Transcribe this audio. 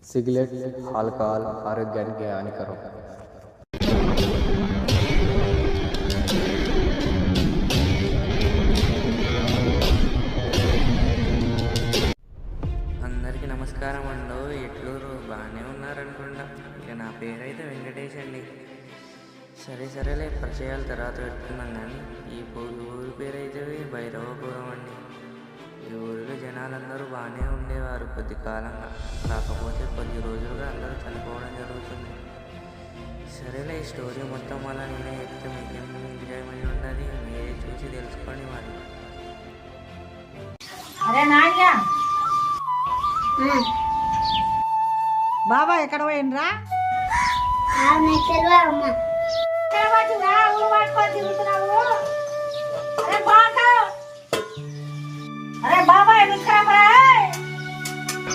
Cigarette, alcohol ఆరోగ్యానికి హానికరం. అందరికీ నమస్కారం అండి. ఎట్లూరు బాగానే ఉన్నారనుకుంటా. ఇక నా పేరైతే వెంకటేష్ అండి. సరేలే పరిచయాలు తర్వాత పెట్టుకున్నాం. కానీ ఈ ఊరి పేరైతే భైరవపురం అండి. ఈ ఊరిలో జనాలందరూ బాగానే ఉండేవారు కొద్ది కాలంగా. కాకపోతే కొద్ది రోజులుగా అందరూ చనిపోవడం జరుగుతుంది. సరేలే, ఈ స్టోరీ మొత్తం అలా నేనే చెప్తే మీకేం విజయమై ఉంటుంది, మీరే చూసి తెలుసుకోండి. మరి అరే నాయ్యా, బాబా ఎక్కడ పోయినరా? పట్టుకొని తిరుగుతున్నావు. అరే బాగా